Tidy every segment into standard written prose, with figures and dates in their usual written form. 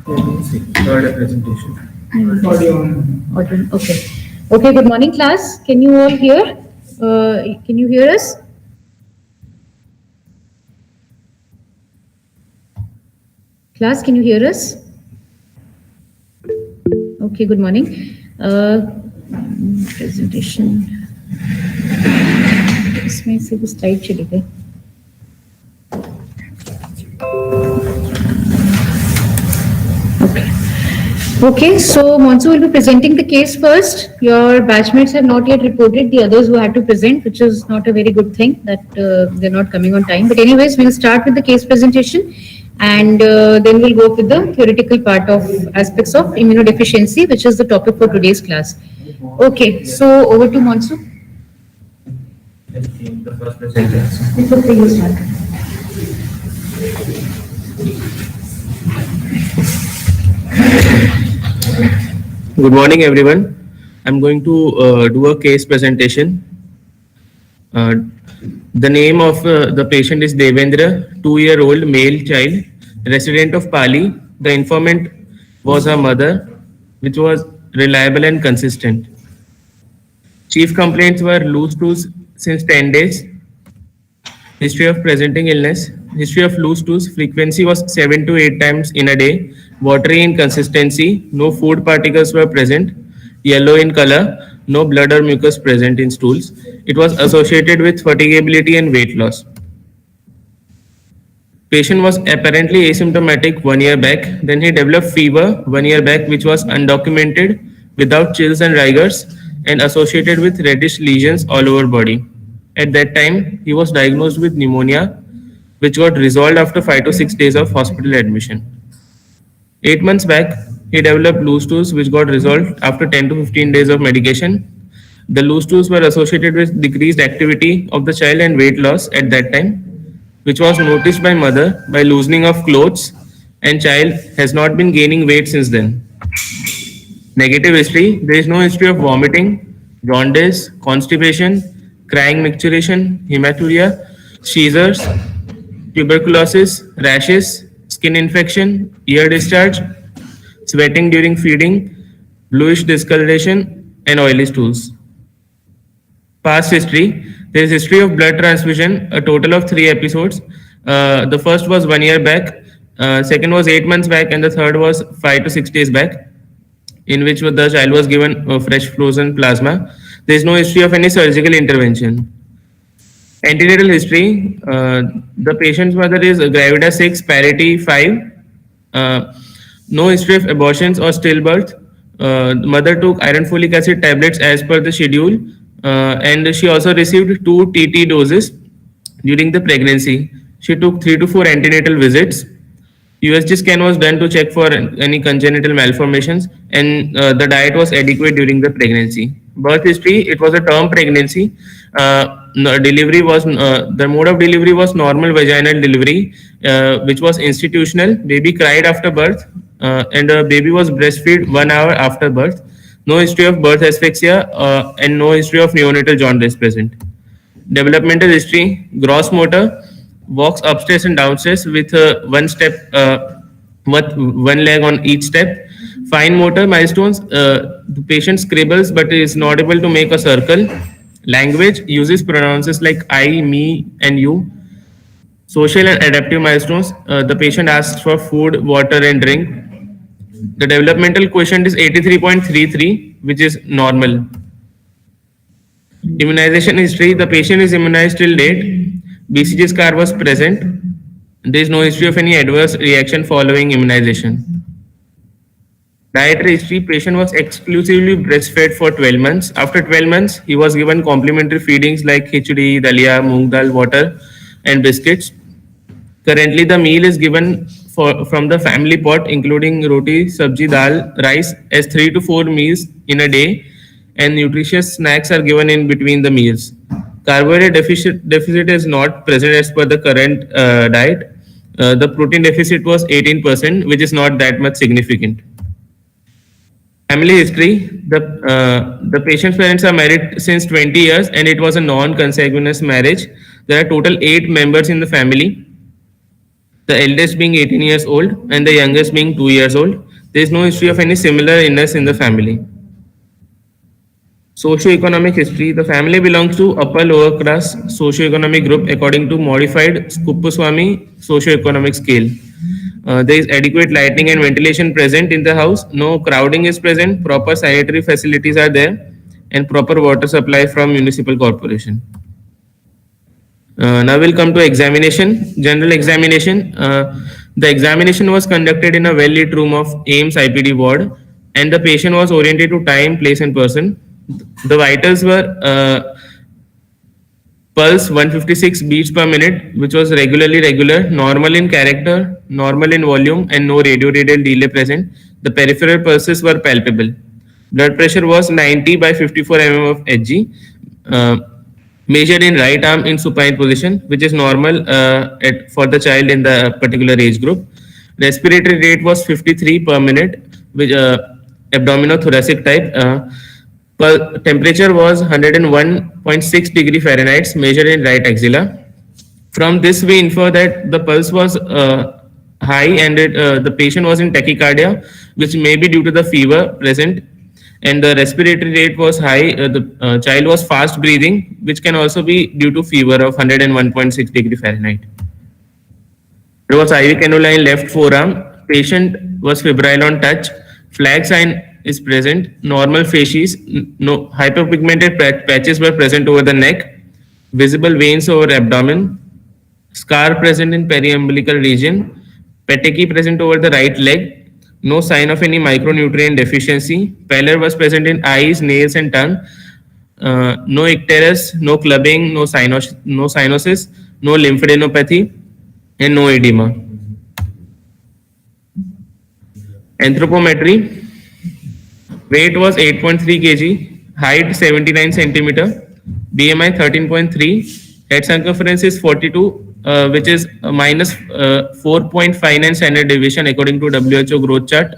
Third presentation. Audio. Okay. Okay. Good morning, class. Can you all hear? Can you hear us? Class, can you hear us? Okay. Good morning. Presentation. इसमें से वो slide चली गई. Okay, so Monsu will be presenting the case first. Your batchmates have not yet reported, the others who had to present, which is not a very good thing that they're not coming on time. But anyways, we'll start with the case presentation and then we'll go with the theoretical part of aspects of immunodeficiency, which is the topic for today's class. Okay, so over to Monsu. The first presentation. Okay, you start. Good morning, everyone. I'm going to do a case presentation. The name of the patient is Devendra, 2-year-old male child, resident of Pali. The informant was her mother, which was reliable and consistent. Chief complaints were loose stools since 10 days. History of presenting illness. History of loose stools. Frequency was 7 to 8 times in a day. Watery in consistency. No food particles were present. Yellow in color. No blood or mucus present in stools. It was associated with fatigability and weight loss. Patient was apparently asymptomatic 1 year back. Then he developed fever 1 year back, which was undocumented, without chills and rigors, and associated with reddish lesions all over body. At that time, he was diagnosed with pneumonia, which got resolved after 5 to 6 days of hospital admission. 8 months back, he developed loose stools, which got resolved after 10 to 15 days of medication. The loose stools were associated with decreased activity of the child and weight loss at that time, which was noticed by mother by loosening of clothes, and child has not been gaining weight since then. Negative history. There is no history of vomiting, jaundice, constipation, crying micturition, hematuria, seizures, tuberculosis, rashes, skin infection, ear discharge, sweating during feeding, bluish discoloration, and oily stools. Past history. There is history of blood transfusion, a total of 3 episodes. The first was 1 year back, second was 8 months back, and the third was 5 to 6 days back, in which the child was given fresh frozen plasma. There is no history of any surgical intervention. Antenatal history. The patient's mother is gravida 6, parity 5. No history of abortions or stillbirth. Mother took iron folic acid tablets as per the schedule, and she also received 2 TT doses during the pregnancy. She took 3 to 4 antenatal visits. USG scan was done to check for any congenital malformations, and the diet was adequate during the pregnancy. Birth history. It was a term pregnancy. Delivery was the mode of delivery was normal vaginal delivery, which was institutional. Baby cried after birth, and the baby was breastfed 1 hour after birth. No history of birth asphyxia, and no history of neonatal jaundice present. Developmental history. Gross motor. Walks upstairs and downstairs with one step, with one leg on each step. Fine motor milestones. The patient scribbles but is not able to make a circle. Language. Uses pronouns like I, me, and you. Social and adaptive milestones. The patient asks for food, water, and drink. The developmental quotient is 83.33, which is normal. Immunization history. The patient is immunized till date. BCG scar was present. There is no history of any adverse reaction following immunization. Dietary history. Patient was exclusively breastfed for 12 months. After 12 months, he was given complementary feedings like khichdi, dalia, moong dal, water, and biscuits. Currently, the meal is given from the family pot, including roti, sabji, dal, rice, as 3 to 4 meals in a day, and nutritious snacks are given in between the meals. Carbohydrate deficit is not present as per the current diet. The protein deficit was 18%, which is not that much significant. Family history. The patient's parents are married since 20 years and it was a non-consanguineous marriage. There are total 8 members in the family. the eldest being 18 years old and the youngest being 2 years old. There is no history of any similar illness in the family. Socioeconomic history. The family belongs to upper lower class socioeconomic group according to modified Kuppuswamy socioeconomic scale. There is adequate lighting and ventilation present in the house. No crowding is present. Proper sanitary facilities are there, and proper water supply from municipal corporation. Now we'll come to examination. General examination. The examination was conducted in a well-lit room of AIIMS IPD ward, and the patient was oriented to time, place, and person. The vitals were pulse 156 beats per minute, which was regular, normal in character, normal in volume, and no radial delay present. The peripheral pulses were palpable. Blood pressure was 90 by 54 mm of Hg. Measured in right arm in supine position, which is normal for the child in the particular age group. Respiratory rate was 53 per minute, which abdominothoracic type. Temperature was 101.6 degree Fahrenheit, measured in right axilla. From this, we infer that the pulse was high and the patient was in tachycardia, which may be due to the fever present, and the respiratory rate was high. The child was fast breathing, which can also be due to fever of 101.6 degree Fahrenheit. There was IV cannula in left forearm. Patient was febrile on touch. Flag sign is present. Normal facies. No hyperpigmented patches were present over the neck. Visible veins over abdomen. Scar present in periumbilical region. Petechiae present over the right leg. No sign of any micronutrient deficiency. Pallor was present in eyes, nails, and tongue. No icterus, no clubbing, no cyanosis, no lymphadenopathy, and no edema. Anthropometry. Weight was 8.3 kg. Height 79 centimeter. BMI 13.3. Head circumference is 42. Which is minus 4.59 standard deviation according to WHO growth chart.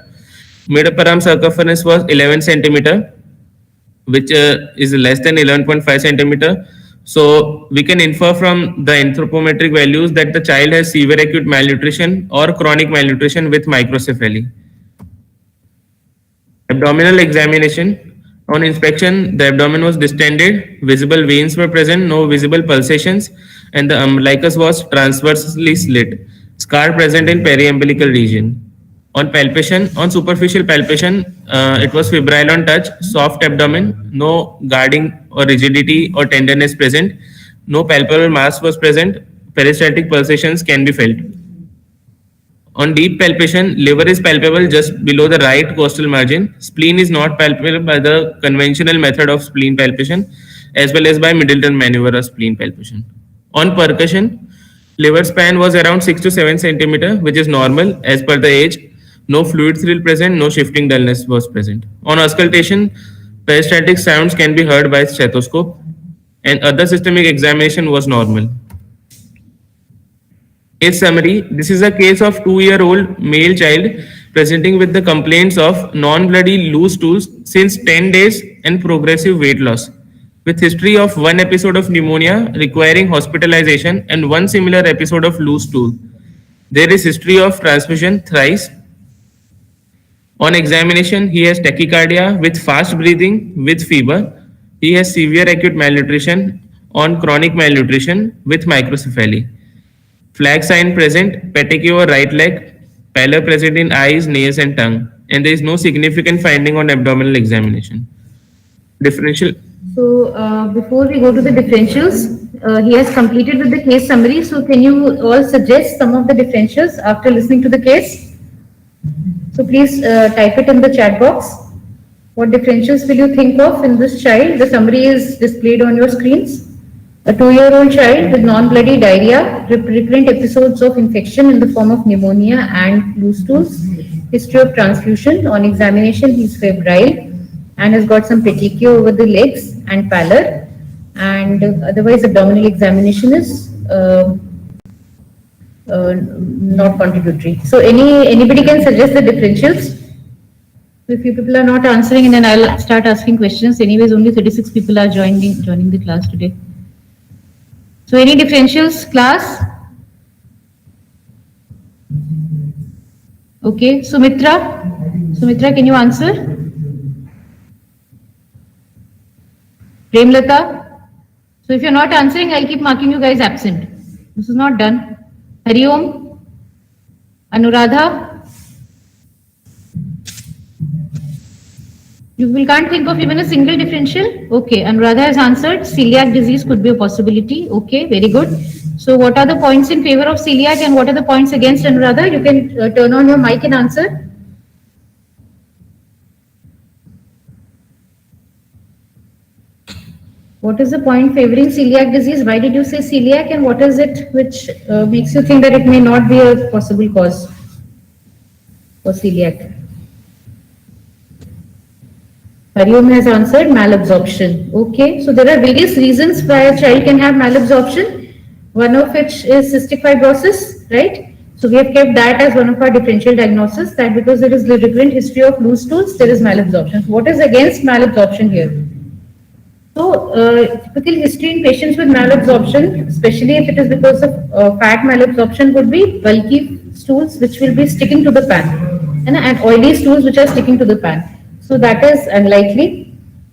Mid upper arm circumference was 11 centimeter, which is less than 11.5 centimeter. So we can infer from the anthropometric values that the child has severe acute malnutrition or chronic malnutrition with microcephaly. Abdominal examination. On inspection, the abdomen was distended, visible veins were present, no visible pulsations, and the umbilicus was transversely slit. Scar present in periumbilical region. On palpation, on superficial palpation, it was febrile on touch, soft abdomen, no guarding or rigidity or tenderness present, no palpable mass was present, peristaltic pulsations can be felt. On deep palpation, liver is palpable just below the right costal margin. Spleen is not palpable by the conventional method of spleen palpation, as well as by Middleton maneuver of spleen palpation. On percussion, liver span was around 6 to 7 centimeter, which is normal as per the age. No fluid thrill present, no shifting dullness was present. On auscultation, peristaltic sounds can be heard by stethoscope, and other systemic examination was normal. Case summary. This is a case of 2-year-old male child presenting with the complaints of non-bloody loose stools since 10 days and progressive weight loss, with history of one episode of pneumonia requiring hospitalization and one similar episode of loose stool. There is history of transfusion thrice. On examination, he has tachycardia with fast breathing with fever. He has severe acute malnutrition on chronic malnutrition with microcephaly. Flag sign present, petechiae over right leg, pallor present in eyes, nails, and tongue, and there is no significant finding on abdominal examination. Differential. So before we go to the differentials, he has completed with the case summary. So can you all suggest some of the differentials after listening to the case? So please type it in the chat box. What differentials will you think of in this child? The summary is displayed on your screens. A 2-year-old child with non-bloody diarrhea, recurrent episodes of infection in the form of pneumonia and loose stools, history of transfusion. On examination, he is febrile and has got some petechiae over the legs and pallor, and otherwise abdominal examination is not contributory. So anybody can suggest the differentials. If you people are not answering, and then I'll start asking questions. Anyways, only 36 people are joining the class today. So any differentials, class? Okay, Sumitra. Sumitra, can you answer? Premlata. So if you're not answering, I'll keep marking you guys absent. This is not done. Hariom. Anuradha. You will can't think of even a single differential? Okay, Anuradha has answered. Celiac disease could be a possibility. Okay, very good. So what are the points in favor of celiac and what are the points against, Anuradha? You can turn on your mic and answer. What is the point favoring celiac disease? Why did you say celiac and what is it which makes you think that it may not be a possible cause for celiac? Hariom has answered malabsorption. Okay, so there are various reasons why a child can have malabsorption. One of which is cystic fibrosis, right? So we have kept that as one of our differential diagnosis, that because there is the recurrent history of loose stools, there is malabsorption. So what is against malabsorption here? So, typical history in patients with malabsorption, especially if it is because of fat malabsorption, would be bulky stools which will be sticking to the pan, and oily stools which are sticking to the pan. So that is unlikely.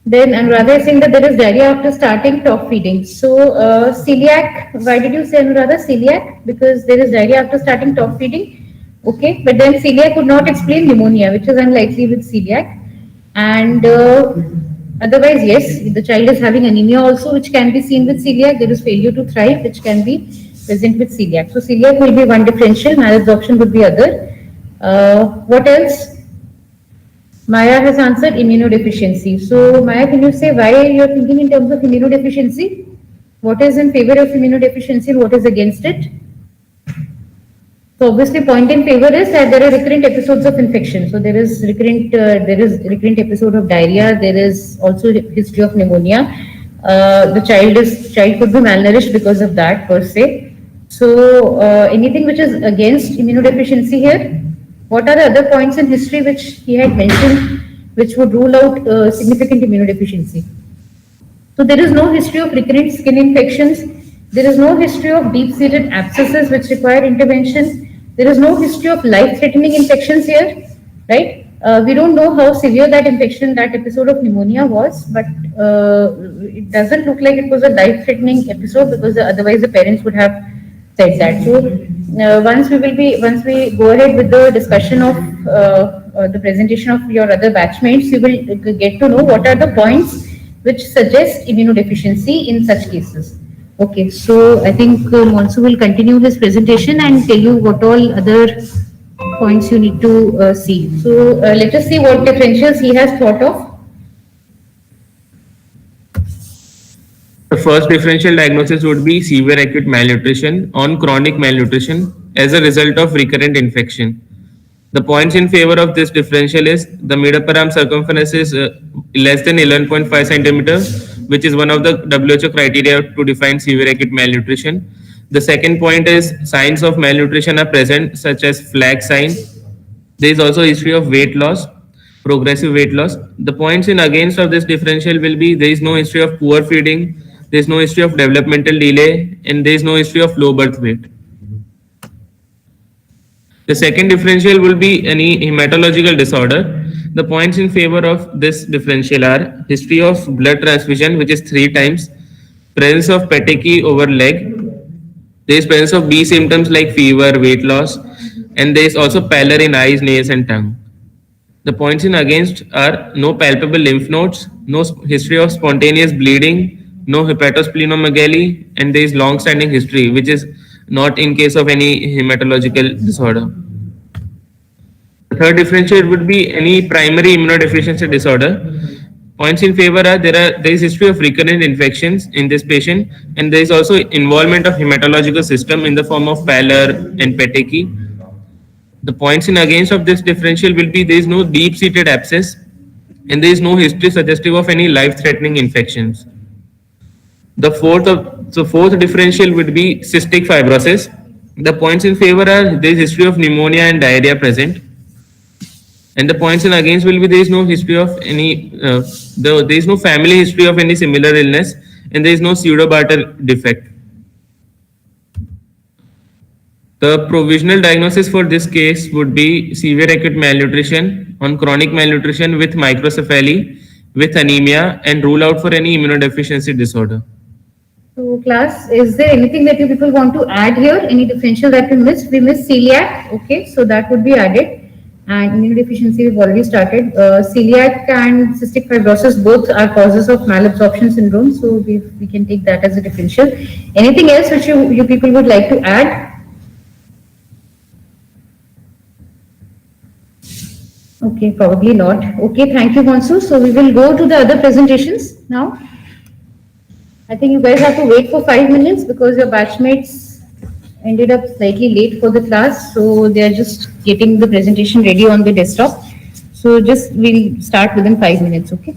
Then, and rather saying that there is diarrhea after starting top feeding. So, celiac. Why did you say Anuradha celiac? Because there is diarrhea after starting top feeding. Okay, but then celiac would not explain pneumonia, which is unlikely with celiac. And otherwise, yes, the child is having anemia also, which can be seen with celiac. There is failure to thrive, which can be present with celiac. So celiac will be one differential, malabsorption would be other. What else? Maya has answered immunodeficiency. So Maya, can you say why you are thinking in terms of immunodeficiency? What is in favor of immunodeficiency and what is against it? So obviously, point in favor is that there are recurrent episodes of infection. So there is recurrent episode of diarrhea. There is also history of pneumonia. The child could be malnourished because of that per se. So anything which is against immunodeficiency here. What are the other points in history which he had mentioned, which would rule out significant immunodeficiency? So there is no history of recurrent skin infections. There is no history of deep-seated abscesses which require intervention. There is no history of life-threatening infections here, right? We don't know how severe that infection, that episode of pneumonia was, but it doesn't look like it was a life-threatening episode because otherwise the parents would have said that. So once we go ahead with the discussion of the presentation of your other batchmates, you will get to know what are the points which suggest immunodeficiency in such cases. Okay, so I think Monsu will continue his presentation and tell you what all other points you need to see. So let us see what differentials he has thought of. The first differential diagnosis would be severe acute malnutrition on chronic malnutrition as a result of recurrent infection. The points in favor of this differential is the mid-upper arm circumference is less than 11.5 centimeters, which is one of the WHO criteria to define severe acute malnutrition. The second point is signs of malnutrition are present, such as flag sign. There is also a history of weight loss, progressive weight loss. The points in against of this differential will be there is no history of poor feeding, there is no history of developmental delay, and there is no history of low birth weight. The second differential will be any hematological disorder. The points in favor of this differential are history of blood transfusion, which is 3 times, presence of petechiae over leg, there is presence of B symptoms like fever, weight loss, and there is also pallor in eyes, nails, and tongue. The points in against are no palpable lymph nodes, no history of spontaneous bleeding, no hepatosplenomegaly, and there is long-standing history, which is not in case of any hematological disorder. The third differential would be any primary immunodeficiency disorder. Points in favor are there is history of recurrent infections in this patient, and there is also involvement of hematological system in the form of pallor and petechiae. The points in against of this differential will be there is no deep-seated abscess, and there is no history suggestive of any life-threatening infections. The fourth differential would be cystic fibrosis. The points in favor are there is history of pneumonia and diarrhea present, and the points in against will be there is no history of any there is no family history of any similar illness, and there is no pseudobarter defect. The provisional diagnosis for this case would be severe acute malnutrition on chronic malnutrition with microcephaly, with anemia, and rule out for any immunodeficiency disorder. So class, is there anything that you people want to add here? Any differential that we missed? We missed celiac, okay, so that would be added. And immunodeficiency we've already started. Celiac and cystic fibrosis both are causes of malabsorption syndrome, so we can take that as a differential. Anything else which you people would like to add? Okay, probably not. Okay, thank you, Monsu. So we will go to the other presentations now. I think you guys have to wait for 5 minutes because your batchmates ended up slightly late for the class. So they are just getting the presentation ready on the desktop. So just we'll start within 5 minutes, okay?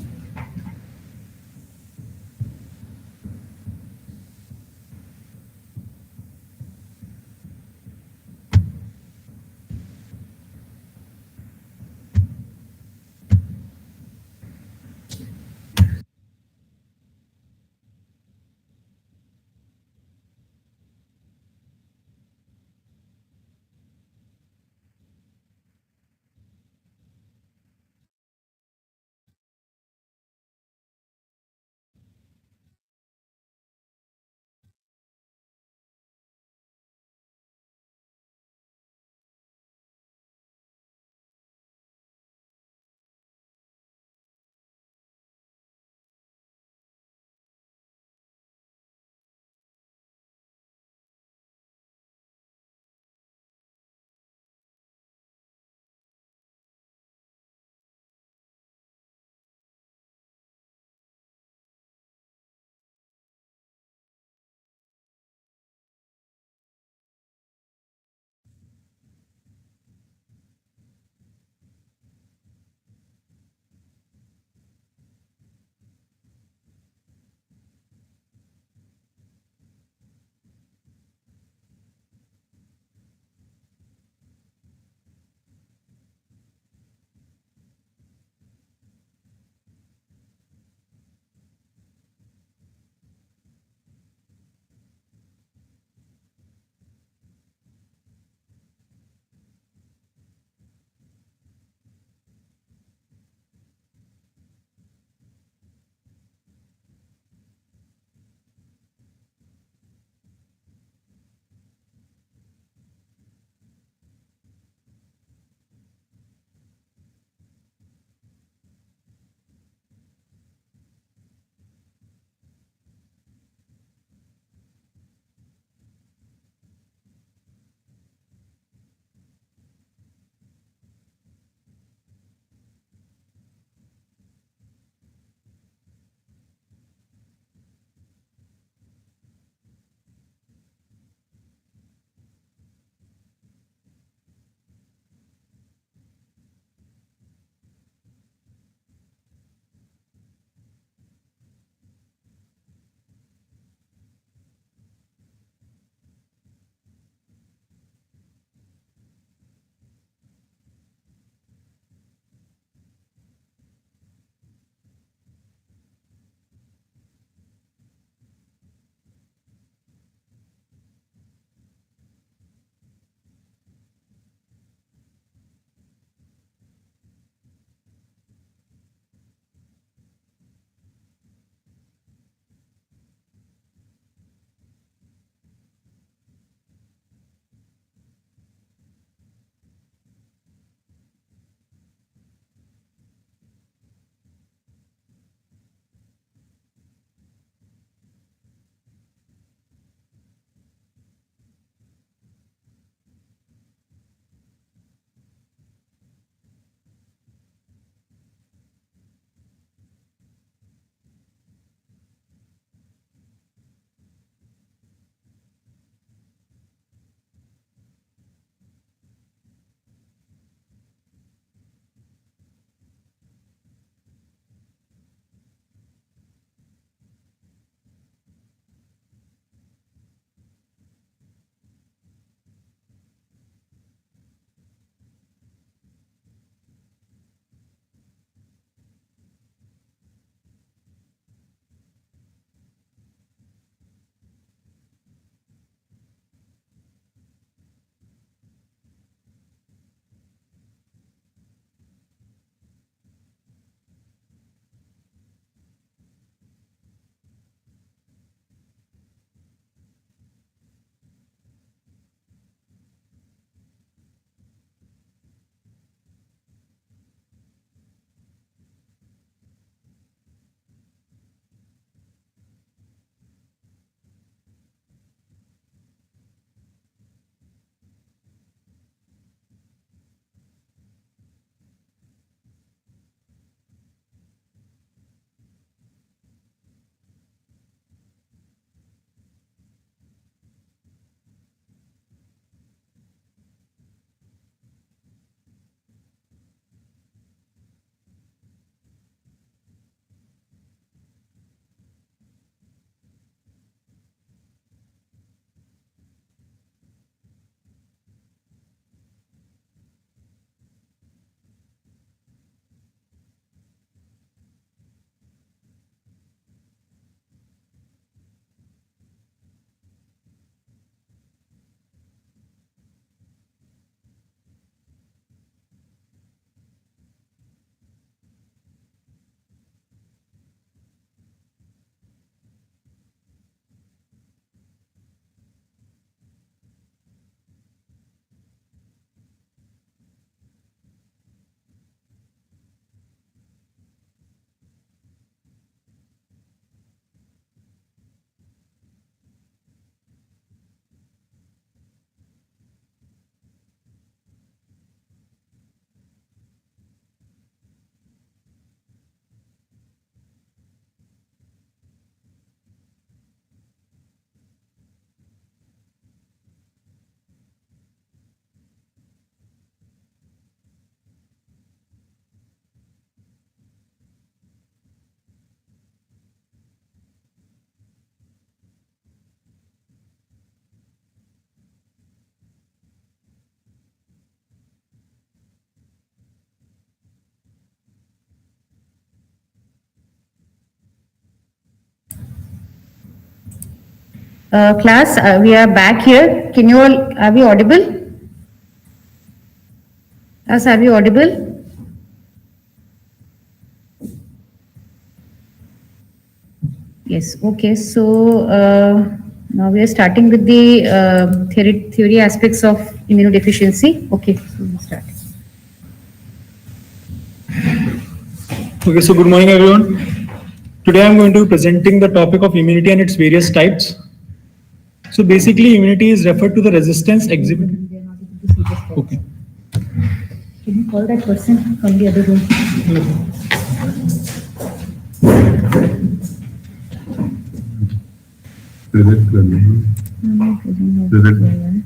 Class, we are back here. Can you all, are we audible? Class, are we audible? Yes, okay. So now we are starting with the theory aspects of immunodeficiency. Okay, so we'll start. Okay, so good morning everyone. Today I'm going to be presenting the topic of immunity and its various types. So basically immunity is referred to the resistance exhibited. Okay. Can you call that person from the other room? Present करना present ना करना present करना है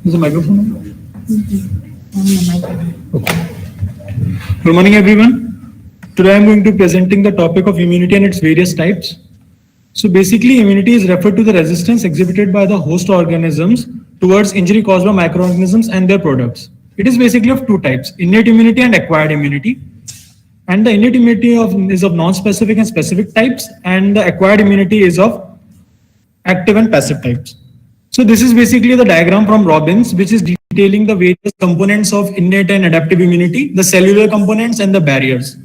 Is the microphone on? Okay. Good morning everyone. Today I'm going to be presenting the topic of immunity and its various types. So basically immunity is referred to the resistance exhibited by the host organisms towards injury caused by microorganisms and their products. It is basically of two types, innate immunity and acquired immunity. And the innate immunity is of non-specific and specific types, and the acquired immunity is of active and passive types. So this is basically the diagram from Robbins, which is detailing the various components of innate and adaptive immunity, the cellular components and the barriers.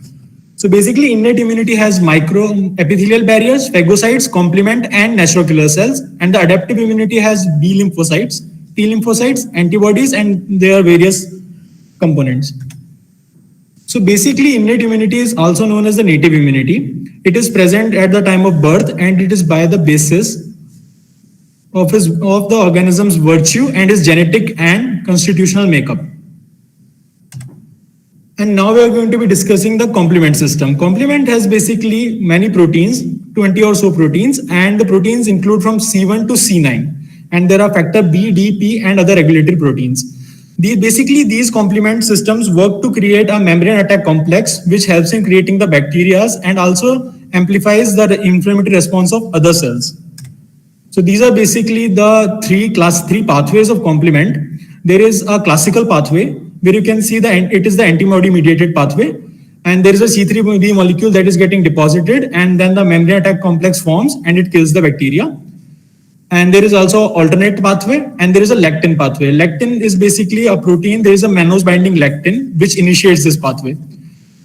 So basically innate immunity has micro epithelial barriers, phagocytes, complement and natural killer cells, and the adaptive immunity has B lymphocytes, T lymphocytes, antibodies, and there are various components. So basically innate immunity is also known as the native immunity. It is present at the time of birth and it is by the basis of the organism's virtue and his genetic and constitutional makeup. And now we are going to be discussing the complement system. Complement has basically many proteins, 20 or so proteins, and the proteins include from C1 to C9. And there are factor B, D, P, and other regulatory proteins. These complement systems work to create a membrane attack complex, which helps in creating the bacteria and also amplifies the inflammatory response of other cells. So these are basically the class 3 pathways of complement. There is a classical pathway where you can see it is the antibody mediated pathway, and there is a C3b molecule that is getting deposited, and then the membrane attack complex forms and it kills the bacteria. And there is also alternate pathway, and there is a lectin pathway. Lectin is basically a protein. There is a mannose binding lectin which initiates this pathway.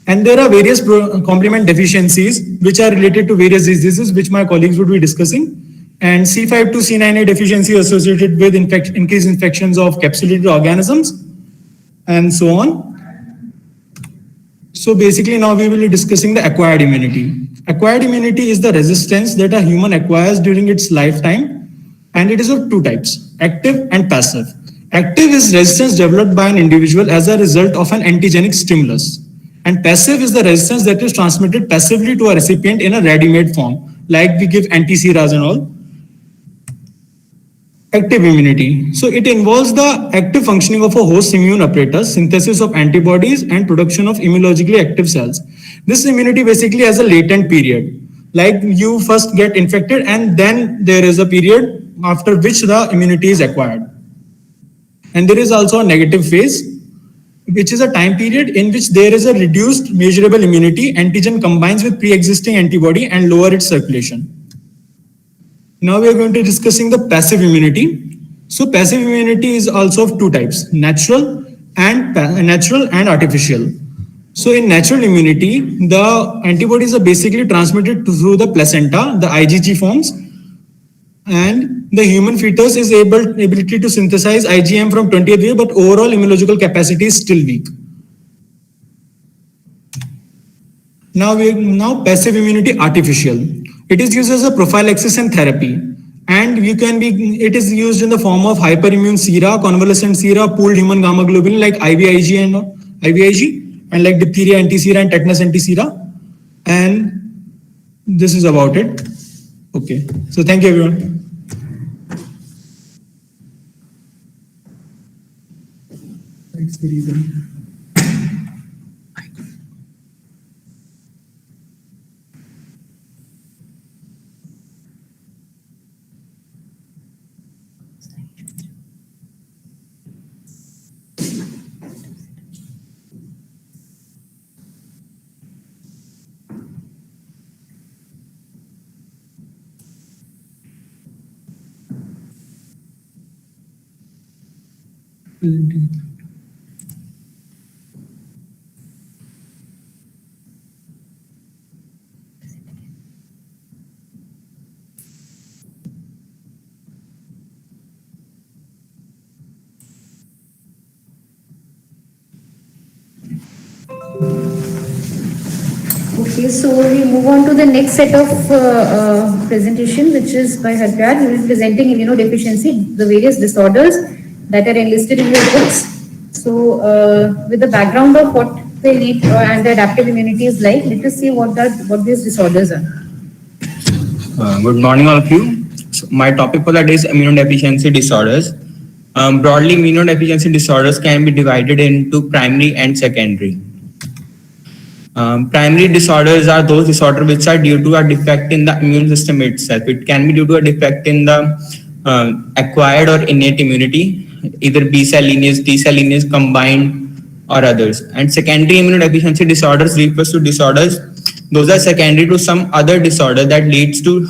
And there are various complement deficiencies which are related to various diseases which my colleagues would be discussing. And C5 to C9A deficiency associated with increased infections of capsulated organisms and so on. So basically now we will be discussing the acquired immunity. Acquired immunity is the resistance that a human acquires during its lifetime, and it is of two types, active and passive. Active is resistance developed by an individual as a result of an antigenic stimulus. And passive is the resistance that is transmitted passively to a recipient in a ready-made form, like we give anti-seras and all. Active immunity. So it involves the active functioning of a host immune apparatus, synthesis of antibodies, and production of immunologically active cells. This immunity basically has a latent period. Like you first get infected and then there is a period after which the immunity is acquired. And there is also a negative phase, which is a time period in which there is a reduced measurable immunity. Antigen combines with pre-existing antibody and lower its circulation. Now we are going to be discussing the passive immunity. So passive immunity is also of two types, natural and artificial. So in natural immunity, the antibodies are basically transmitted through the placenta, the IgG forms, and the human fetus is ability to synthesize IgM from 20th wave, but overall immunological capacity is still weak. Now passive immunity artificial. It is used as a prophylaxis and therapy, and it is used in the form of hyperimmune sera, convalescent sera, pooled human gamma globulin like IVIG and like diphtheria anti-sera and tetanus anti-sera. And this is about it. Okay, so thank you everyone. That's the reason. Okay, so we move on to the next set of presentation, which is by Harprad, who is presenting immunodeficiency, the various disorders that are enlisted in your books. So, with the background of what they need and the adaptive immunity is like, let us see what these disorders are. Good morning, all of you. So my topic for that is immunodeficiency disorders. Broadly, immunodeficiency disorders can be divided into primary and secondary. Primary disorders are those disorders which are due to a defect in the immune system itself. It can be due to a defect in the acquired or innate immunity, either B cell lineage, T cell lineage combined or others. And secondary immunodeficiency disorders refers to disorders, those are secondary to some other disorder that leads to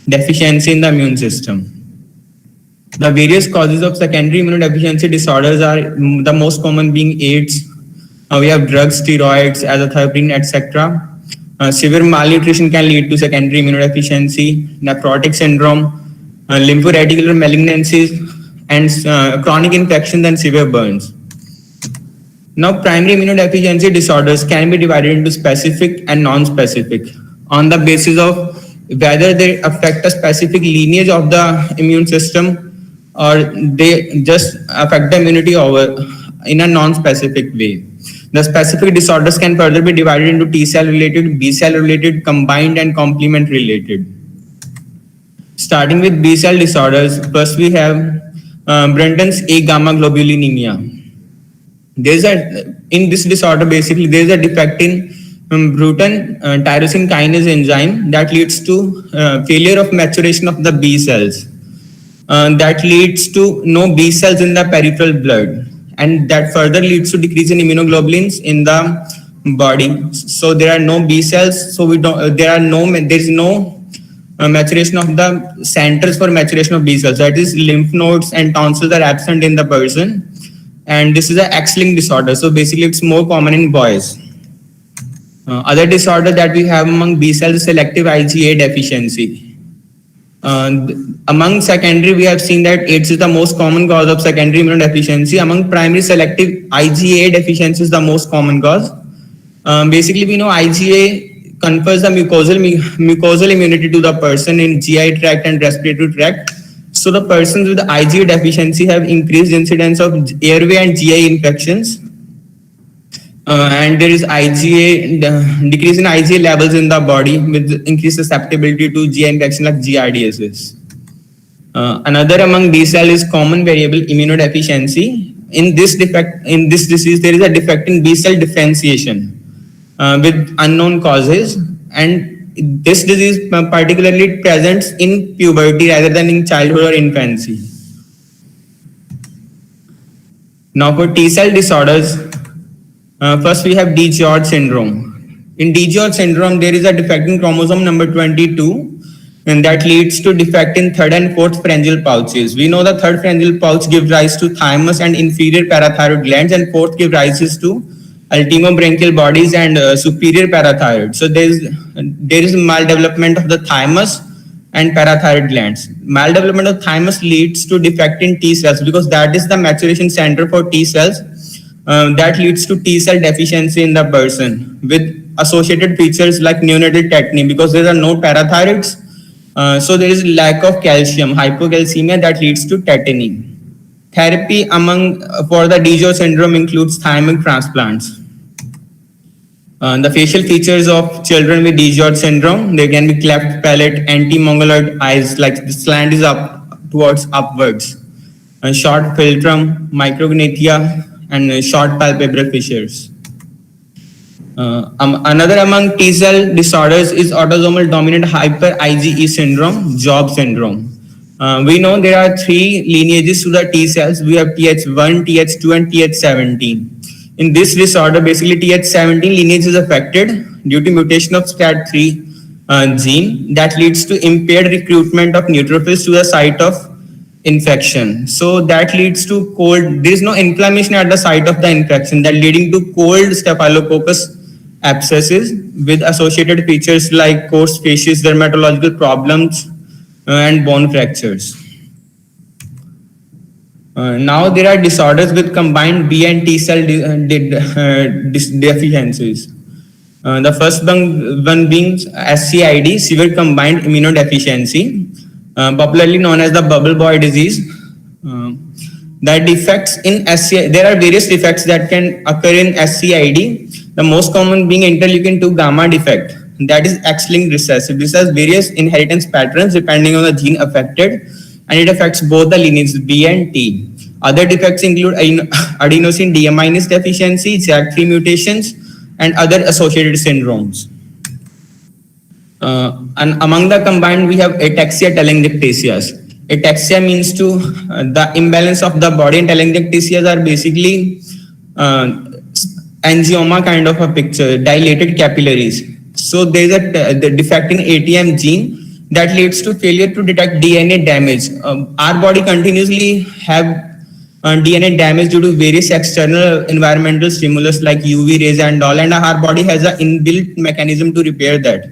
deficiency in the immune system. The various causes of secondary immunodeficiency disorders are the most common being AIDS. We have drugs, steroids, azathioprine, etc. Severe malnutrition can lead to secondary immunodeficiency, nephrotic syndrome, lymphoreticular malignancies, and chronic infections and severe burns. Now, primary immunodeficiency disorders can be divided into specific and non-specific on the basis of whether they affect a specific lineage of the immune system or they just affect the immunity over in a non-specific way. The specific disorders can further be divided into T cell related, B cell related, combined and complement related. Starting with B cell disorders, first we have Brunton's A gamma globulinemia. In this disorder, basically, there is a defect in Bruton tyrosine kinase enzyme that leads to failure of maturation of the B cells. That leads to no B cells in the peripheral blood, and that further leads to decrease in immunoglobulins in the body. So there are no B cells. So there is no maturation of the centers for maturation of B cells. That is, lymph nodes and tonsils are absent in the person. And this is an X-linked disorder. So basically, it's more common in boys. Other disorder that we have among B cells is selective IgA deficiency. Among secondary, we have seen that AIDS is the most common cause of secondary immunodeficiency. Among primary, selective IgA deficiency is the most common cause. Basically, we know IgA confers the mucosal immunity to the person in GI tract and respiratory tract. So the persons with IgA deficiency have increased incidence of airway and GI infections. And there is decrease in IgA levels in the body with increased susceptibility to GI infection like giardiasis. Another among B cell is common variable immunodeficiency. In this disease, there is a defect in B cell differentiation with unknown causes, and this disease particularly presents in puberty rather than in childhood or infancy. Now for T cell disorders, first we have DiGeorge syndrome. In DiGeorge syndrome, there is a defect in chromosome number 22, and that leads to defect in third and fourth pharyngeal pouches. We know the third pharyngeal pouch gives rise to thymus and inferior parathyroid glands, and fourth gives rise to ultimobranchial bodies and superior parathyroid. So there is maldevelopment of the thymus and parathyroid glands. Maldevelopment of thymus leads to defect in T cells because that is the maturation center for T cells. That leads to T cell deficiency in the person with associated features like neonatal tetany because there are no parathyroids. So there is lack of calcium, hypocalcemia that leads to tetany. Therapy for the DJO syndrome includes thymic transplants. The facial features of children with DJO syndrome, there can be cleft palate, anti-mongoloid eyes, like the slant is upwards. Short philtrum, micrognathia, and short palpebral fissures. Another among T cell disorders is autosomal dominant hyper IgE syndrome, Job syndrome. We know there are 3 lineages to the T cells. We have Th1, Th2, and Th17. In this disorder, basically Th17 lineage is affected due to mutation of STAT3 gene that leads to impaired recruitment of neutrophils to the site of infection. So that leads to cold. There is no inflammation at the site of the infection, that leading to cold staphylococcus abscesses with associated features like coarse facies, dermatological problems, and bone fractures. Now there are disorders with combined B and T cell deficiencies. The first one being SCID, severe combined immunodeficiency, popularly known as the bubble boy disease. The defects in SCID, there are various defects that can occur in SCID. The most common being interleukin-2 gamma defect, that is X-linked recessive. This has various inheritance patterns depending on the gene affected, and it affects both the lineages B and T. Other defects include adenosine deaminase deficiency, JAK3 mutations, and other associated syndromes. And among the combined, we have ataxia telangiectasias. Ataxia means to the imbalance of the body, and telangiectasias are basically angioma kind of a picture, dilated capillaries. So there is the defect in ATM gene that leads to failure to detect DNA damage. Our body continuously have DNA damage due to various external environmental stimulus like UV rays and all, and our body has an inbuilt mechanism to repair that.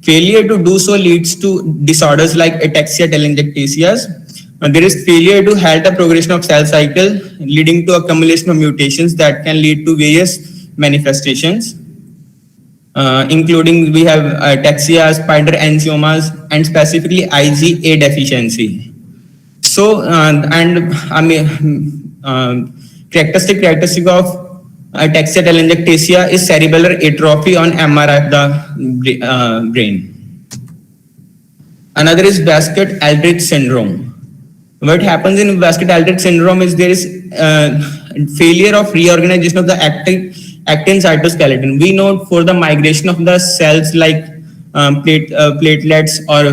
Failure to do so leads to disorders like ataxia telangiectasias. There is failure to halt the progression of cell cycle, leading to accumulation of mutations that can lead to various manifestations, including we have ataxia, spider angiomas, and specifically IgA deficiency. So, characteristic of ataxia telangiectasia is cerebellar atrophy on MRI of the brain. Another is Vasquez-Aldrich syndrome. What happens in Vasquez-Aldrich syndrome is there is failure of reorganization of the actin cytoskeleton. We know for the migration of the cells like platelets or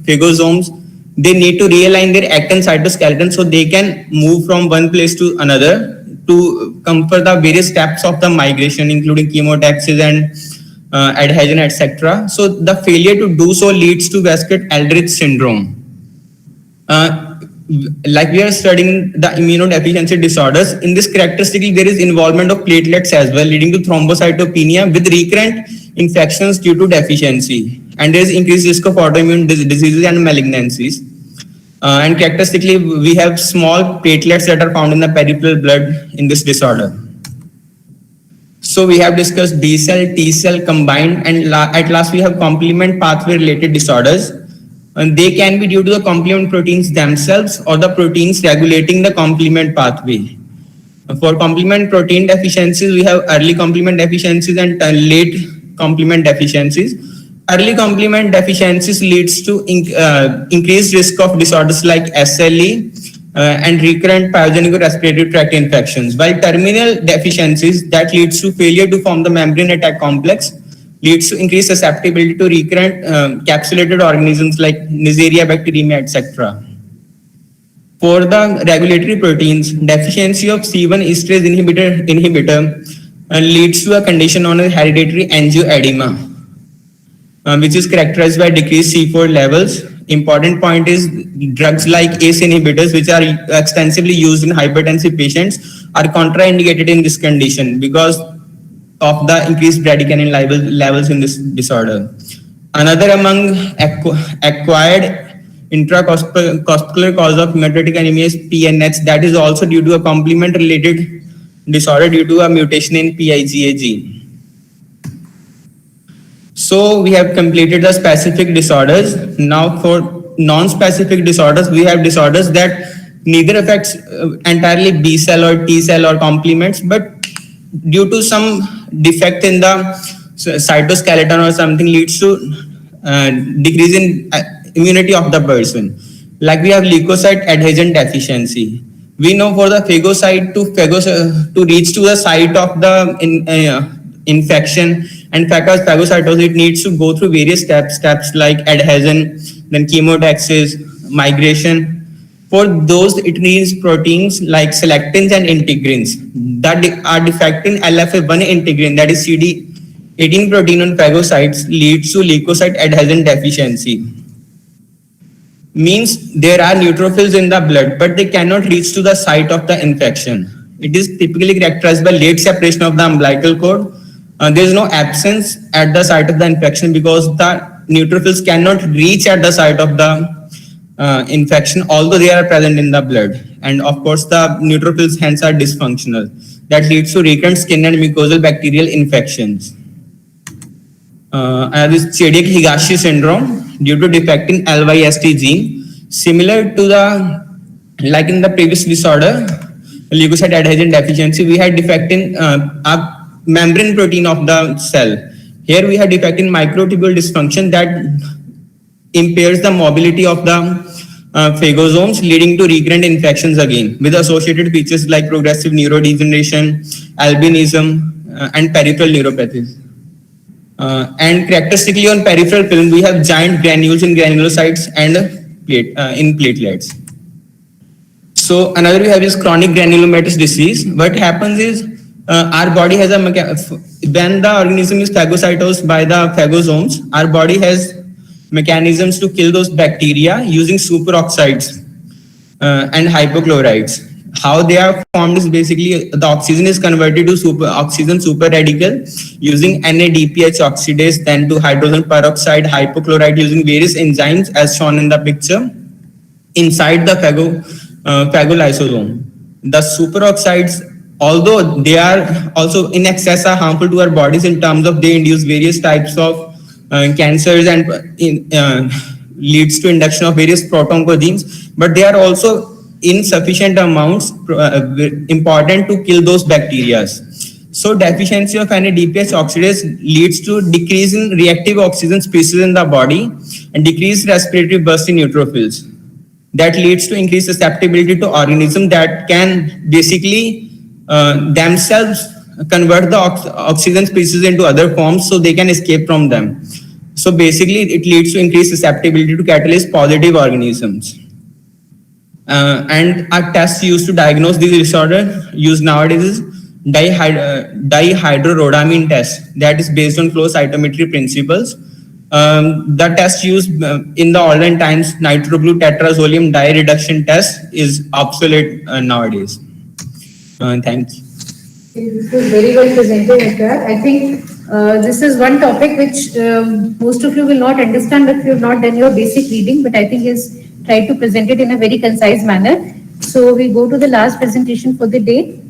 phagosomes, they need to realign their actin cytoskeleton so they can move from one place to another to come for the various steps of the migration, including chemotaxis and adhesion, etc. So the failure to do so leads to Vasquez-Aldrich syndrome. Like we are studying the immunodeficiency disorders, in this characteristically there is involvement of platelets as well, leading to thrombocytopenia with recurrent infections due to deficiency, and there is increased risk of autoimmune diseases and malignancies. And characteristically, we have small platelets that are found in the peripheral blood in this disorder. So we have discussed B cell, T cell combined, and at last we have complement pathway related disorders. And they can be due to the complement proteins themselves or the proteins regulating the complement pathway. For complement protein deficiencies, we have early complement deficiencies and late complement deficiencies. Early complement deficiencies leads to increased risk of disorders like SLE and recurrent pyogenic respiratory tract infections, while terminal deficiencies that leads to failure to form the membrane attack complex leads to increased susceptibility to recurrent capsulated organisms like Neisseria bacteremia, etc. For the regulatory proteins, deficiency of C1 esterase inhibitor leads to a condition known as hereditary angioedema, which is characterized by decreased C4 levels. Important point is drugs like ACE inhibitors, which are extensively used in hypertensive patients, are contraindicated in this condition because of the increased bradykinin levels in this disorder. Another among acquired intracorpuscular cause of hematopoietic anemia is PNH. That is also due to a complement-related disorder due to a mutation in PIGA gene. So we have completed the specific disorders. Now for non-specific disorders, we have disorders that neither affects entirely B cell or T cell or complements, but due to some defect in the cytoskeleton or something leads to decrease in immunity of the person. Like we have leukocyte adhesion deficiency. We know for the phagocyte to reach to the site of the infection and phagocytosis, it needs to go through various steps like adhesion, then chemotaxis, migration. For those, it needs proteins like selectins and integrins that are defective in LFA1 integrin, that is CD18 protein on phagocytes, leads to leukocyte adhesion deficiency. Means there are neutrophils in the blood, but they cannot reach to the site of the infection. It is typically characterized by late separation of the umbilical cord. There is no absence at the site of the infection because the neutrophils cannot reach at the site of the infection, although they are present in the blood. And of course, the neutrophils hence are dysfunctional. That leads to recurrent skin and mucosal bacterial infections. This Chediak Higashi syndrome due to defect in LYST gene, similar to the like in the previous disorder, leukocyte adhesion deficiency, we had defect in a membrane protein of the cell. Here we had defect in microtubule dysfunction that impairs the mobility of the phagosomes, leading to recurrent infections again with associated features like progressive neurodegeneration, albinism, and peripheral neuropathies. And characteristically on peripheral film, we have giant granules in granulocytes and in platelets. So another we have is chronic granulomatous disease. What happens is our body has when the organism is phagocytosed by the phagosomes, our body has mechanisms to kill those bacteria using superoxides and hypochlorites. How they are formed is basically the oxygen is converted to oxygen superradical using NADPH oxidase, then to hydrogen peroxide, hypochlorite using various enzymes as shown in the picture inside the phagolysosome. The superoxides, although they are also in excess, are harmful to our bodies in terms of they induce various types of cancers and leads to induction of various protoncogenes, but they are also in sufficient amounts important to kill those bacteria. So deficiency of NADPH oxidase leads to decrease in reactive oxygen species in the body and decreased respiratory burst in neutrophils. That leads to increased susceptibility to organisms that can basically themselves convert the oxygen species into other forms so they can escape from them. So basically it leads to increased susceptibility to catalyst positive organisms. And a test used to diagnose this disorder used nowadays is dihydrorhodamine test that is based on flow cytometry principles. The test used in the olden times, nitroblue tetrazolium dye reduction test, is obsolete nowadays. Thank you. This was very well presented, Ekar. I think this is one topic which most of you will not understand if you have not done your basic reading, but I think is tried to present it in a very concise manner. So we go to the last presentation for the day.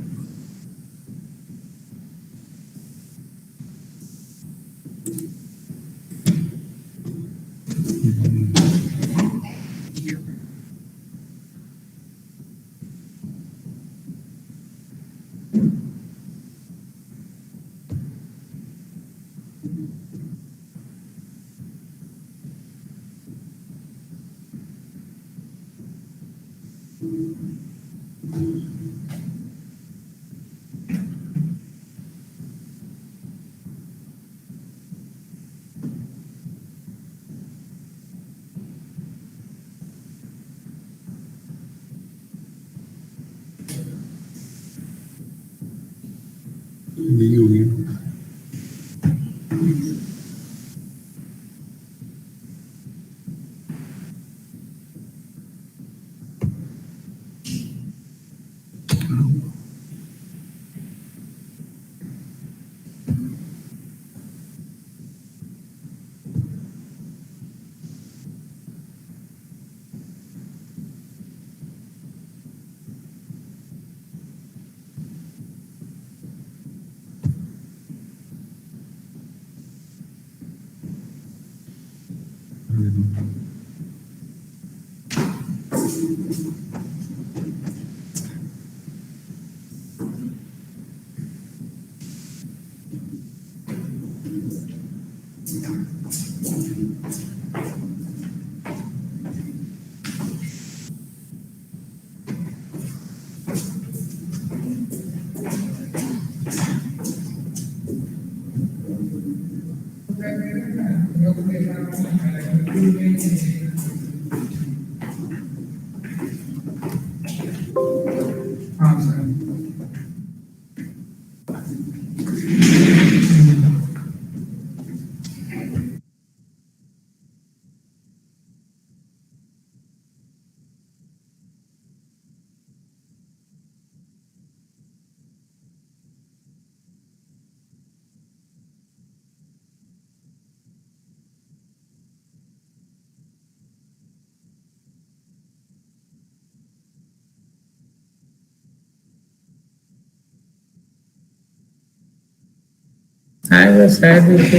I was sad with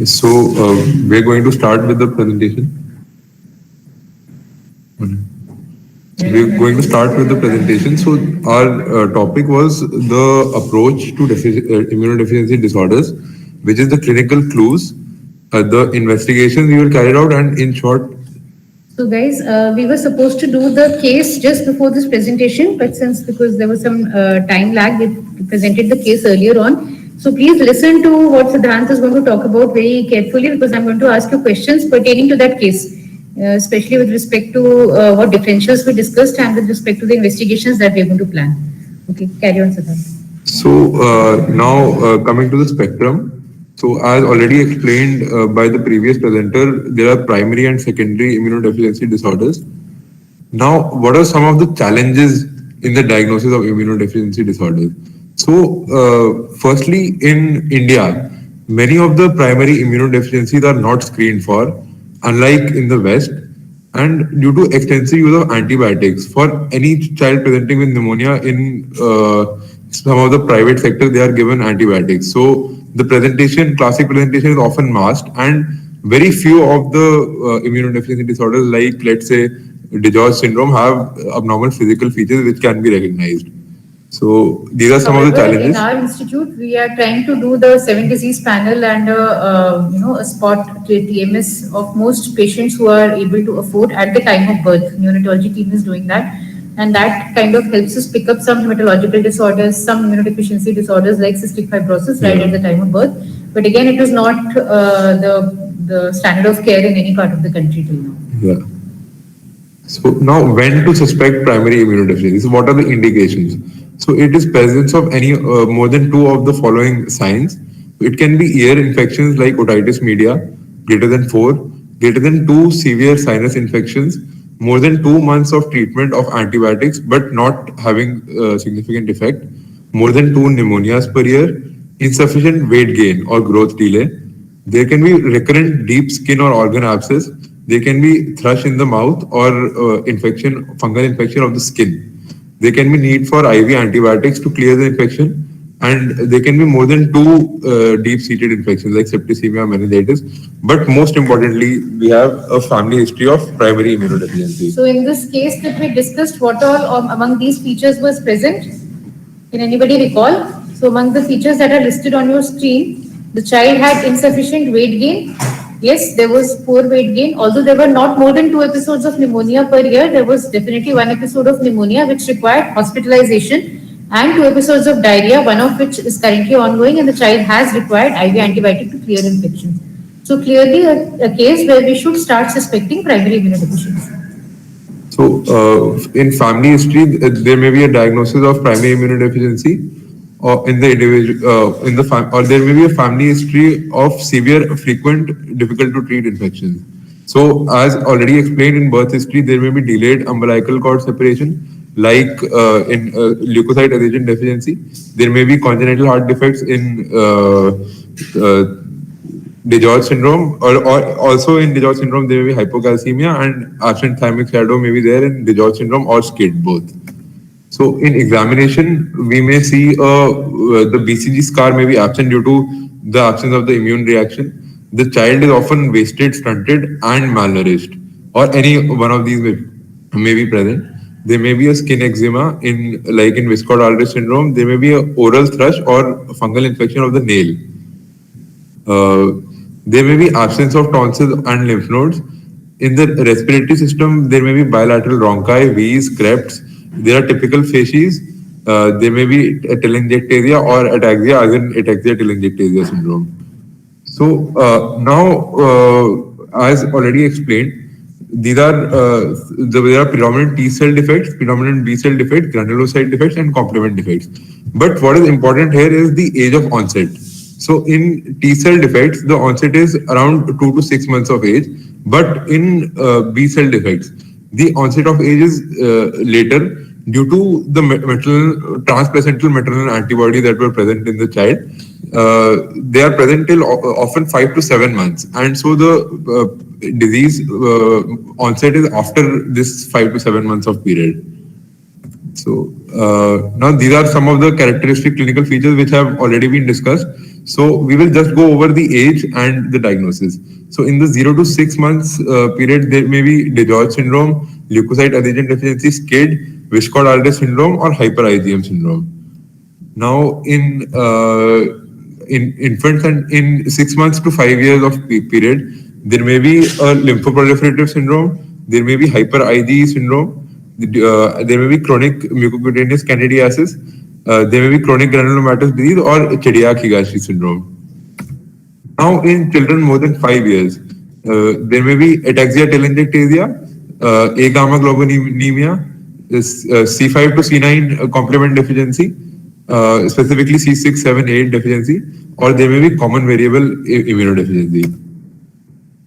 So we're going to start with the presentation. We're going to start with the presentation. So our topic was the approach to immunodeficiency disorders, which is the clinical clues, the investigations we will carry out, and in short. So guys, we were supposed to do the case just before this presentation, but because there was some time lag, we presented the case earlier on. So please listen to what Siddhant is going to talk about very carefully, because I'm going to ask you questions pertaining to that case, especially with respect to what differentials we discussed and with respect to the investigations that we are going to plan. Okay, carry on, Siddhant. So now coming to the spectrum. So as already explained by the previous presenter, there are primary and secondary immunodeficiency disorders. Now, what are some of the challenges in the diagnosis of immunodeficiency disorders? So, firstly, in India, many of the primary immunodeficiencies are not screened for, unlike in the West, and due to extensive use of antibiotics. For any child presenting with pneumonia in some of the private sector, they are given antibiotics. So, the classic presentation is often masked, and very few of the immunodeficiency disorders, like let's say DiGeorge syndrome, have abnormal physical features which can be recognized. So these are some of the challenges. In our institute, we are trying to do the 7 disease panel and a spot TMS of most patients who are able to afford at the time of birth. Neonatology team is doing that, and that kind of helps us pick up some hematological disorders, some immunodeficiency disorders like cystic fibrosis right at the time of birth. But again, it is not the standard of care in any part of the country till now. Yeah. So now, when to suspect primary immunodeficiency? So what are the indications? So it is presence of any more than 2 of the following signs. It can be ear infections like otitis media, greater than 4, greater than 2 severe sinus infections, more than 2 months of treatment of antibiotics but not having significant effect, more than 2 pneumonias per year, insufficient weight gain or growth delay. There can be recurrent deep skin or organ abscess. There can be thrush in the mouth or fungal infection of the skin. There can be need for IV antibiotics to clear the infection, and there can be more than 2 deep-seated infections like septicemia, meningitis. But most importantly, we have a family history of primary immunodeficiency. So in this case that we discussed, what all among these features was present? Can anybody recall? So among the features that are listed on your screen, the child had insufficient weight gain. Yes, there was poor weight gain. Although there were not more than 2 episodes of pneumonia per year, there was definitely 1 episode of pneumonia which required hospitalization and 2 episodes of diarrhea, one of which is currently ongoing, and the child has required IV antibiotic to clear infection. So clearly a case where we should start suspecting primary immunodeficiency. So in family history, there may be a diagnosis of primary immunodeficiency, or in the individual, or there may be a family history of severe, frequent, difficult to treat infections. So, as already explained in birth history, there may be delayed umbilical cord separation, like in leukocyte adhesion deficiency. There may be congenital heart defects in DiGeorge syndrome, or also in DiGeorge syndrome there may be hypocalcemia, and absent thymic shadow may be there in DiGeorge syndrome or SCID both. So in examination, we may see the BCG scar may be absent due to the absence of the immune reaction. The child is often wasted, stunted, and malnourished, or any one of these may be present. There may be a skin eczema in Viscod-Aldrich syndrome. There may be a oral thrush or fungal infection of the nail. There may be absence of tonsils and lymph nodes. In the respiratory system, there may be bilateral rhonchi, wheeze, creps. There are typical facies. There may be a telangiectasia or ataxia, as in ataxia telangiectasia syndrome. So now, as already explained, there are predominant T cell defects, predominant B cell defects, granulocyte defects, and complement defects. But what is important here is the age of onset. So in T cell defects, the onset is around 2 to 6 months of age. But in B cell defects, the onset of age is later due to the transplacental maternal antibody that were present in the child. They are present till often 5 to 7 months, and so the disease onset is after this 5 to 7 months of period. So now these are some of the characteristic clinical features which have already been discussed. So we will just go over the age and the diagnosis. So in the 0 to 6 months period, there may be DeGeorge syndrome, leukocyte adhesion deficiency, SCID, Viscod-Aldrich syndrome, or hyper-IgM syndrome. Now in infants and in 6 months to 5 years of period, there may be a lymphoproliferative syndrome, there may be hyper-IgE syndrome, there may be chronic mucocutaneous candidiasis, there may be chronic granulomatous disease or Chidiac-Higashi syndrome. Now in children more than 5 years, there may be ataxia telangiectasia, A gamma globulinemia, C5 to C9 complement deficiency, specifically C6, 7, 8 deficiency, or there may be common variable immunodeficiency.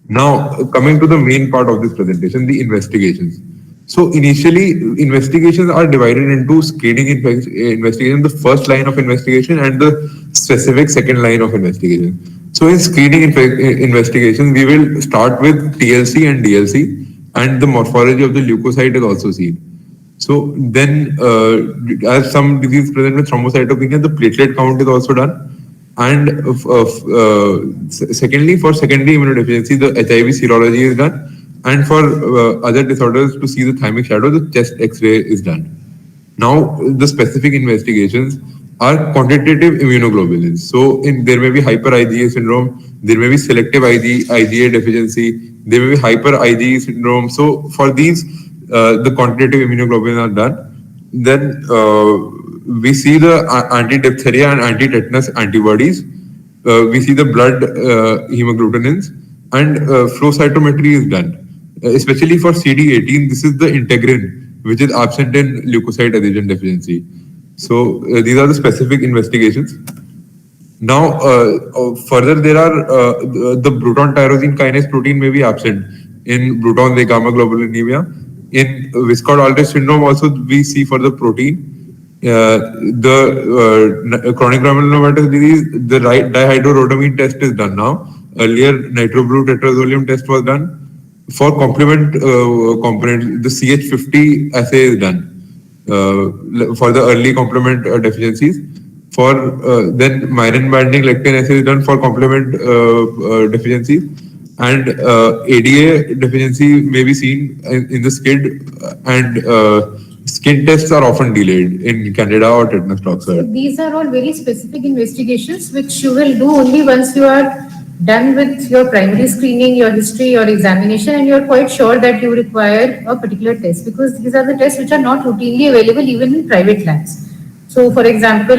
Now, coming to the main part of this presentation, the investigations. So initially, investigations are divided into screening investigation, the first line of investigation, and the specific second line of investigation. So in screening investigations, we will start with TLC and DLC, and the morphology of the leukocyte is also seen. So then, as some disease present with thrombocytopenia, the platelet count is also done. And secondly, for secondary immunodeficiency, the HIV serology is done. And for other disorders, to see the thymic shadow, the chest X-ray is done. Now, the specific investigations are quantitative immunoglobulins. So there may be hyper-IgA syndrome, there may be selective IgA deficiency, there may be hyper-IgE syndrome. So for these, the quantitative immunoglobulins are done. Then we see the anti-diphtheria and anti-tetanus antibodies. We see the blood hemagglutinins, and flow cytometry is done. Especially for CD18, this is the integrin, which is absent in leukocyte adhesion deficiency. So these are the specific investigations. Now, further, there are the Bruton tyrosine kinase protein may be absent in Bruton's A gamma globulinemia. In Viscod-Aldrich syndrome, also we see for the protein. The chronic granulomatous disease, the dihydrorhodamine test is done now. Earlier, nitroblue tetrazolium test was done. For complement component, the CH50 assay is done for the early complement deficiencies. For then myelin binding lectin assay is done for complement deficiencies, and ADA deficiency may be seen in the SCID, and skin tests are often delayed in Candida or tetanus toxoid. These are all very specific investigations which you will do only once you are done with your primary screening, your history, your examination, and you're quite sure that you require a particular test, because these are the tests which are not routinely available even in private labs. So, for example,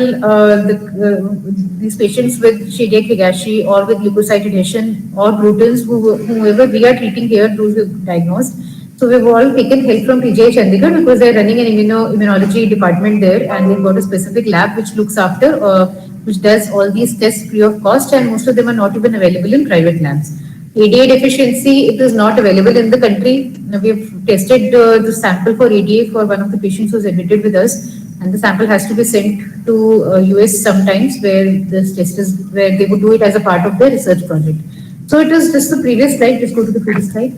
these patients with Chidiac-Higashi or with leukocyte adhesion or Bruton's, whoever we are treating here, those who are diagnosed. So, we've all taken help from PGI Chandigarh because they're running an immunology department there, and they've got a specific lab which looks after which does all these tests free of cost, and most of them are not even available in private labs. ADA deficiency, it is not available in the country. We've tested the sample for ADA for one of the patients who's admitted with us, and the sample has to be sent to US sometimes, where this test is, where they would do it as a part of their research project. So it is just the previous slide, just go to the previous slide.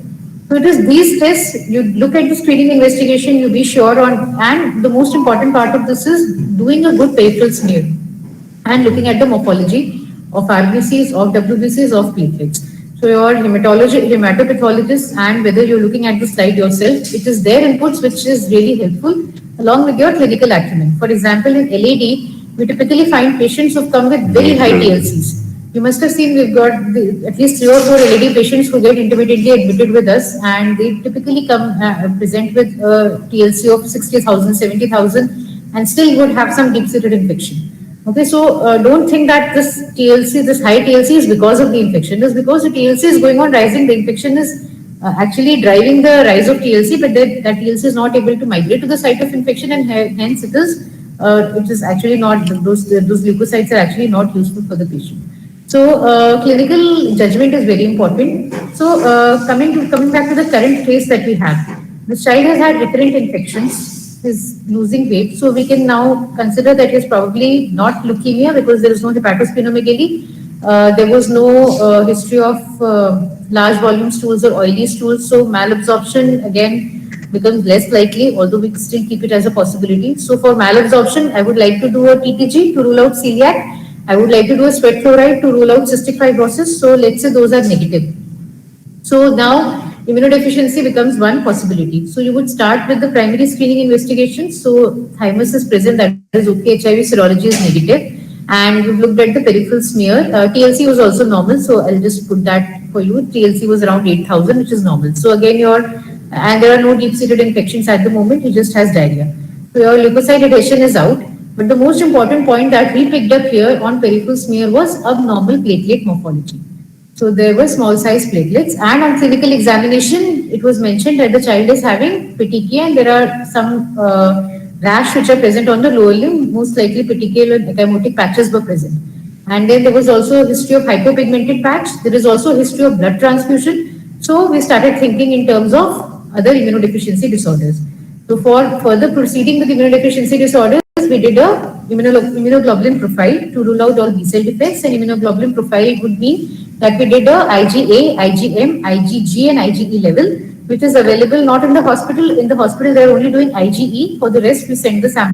So it is these tests, you look at the screening investigation, you be sure on, and the most important part of this is doing a good peripheral smear and looking at the morphology of RBCs, of WBCs, of platelets. So your hematopathologist, and whether you're looking at the slide yourself, it is their inputs which is really helpful along with your clinical acumen. For example, in LAD, we typically find patients who've come with very high TLCs. You must have seen we've got at least 3 or 4 LAD patients who get intermittently admitted with us, and they typically come present with TLC of 60,000, 70,000, and still would have some deep-seated infection. Okay, so don't think that this TLC, this high TLC is because of the infection. It is because the TLC is going on rising. The infection is actually driving the rise of TLC, but that TLC is not able to migrate to the site of infection, and hence it is actually not, those leukocytes are actually not useful for the patient. So clinical judgment is very important. So coming back to the current case that we have, this child has had recurrent infections, is losing weight. So we can now consider that he's probably not leukemia because there is no hepatosplenomegaly. There was no history of large volume stools or oily stools. So malabsorption again becomes less likely, although we still keep it as a possibility. So for malabsorption, I would like to do a TTG to rule out celiac. I would like to do a sweat chloride to rule out cystic fibrosis. So let's say those are negative. So now immunodeficiency becomes one possibility. So you would start with the primary screening investigation. So thymus is present, that is okay, HIV serology is negative. And we've looked at the peripheral smear. TLC was also normal. So I'll just put that for you. TLC was around 8,000, which is normal. So again, and there are no deep-seated infections at the moment. He just has diarrhea. So your leukocyte adhesion is out. But the most important point that we picked up here on peripheral smear was abnormal platelet morphology. So there were small size platelets, and on clinical examination, it was mentioned that the child is having petechiae, and there are some rash which are present on the lower limb, most likely petechial and ecchymotic patches were present. And then there was also a history of hypopigmented patch. There is also a history of blood transfusion. So we started thinking in terms of other immunodeficiency disorders. So for further proceeding with immunodeficiency disorders, we did a immunoglobulin profile to rule out all B-cell defects, and immunoglobulin profile would mean that we did a IgA, IgM, IgG and IgE level, which is available not in the hospital. In the hospital, they are only doing IgE. For the rest, we send the sample.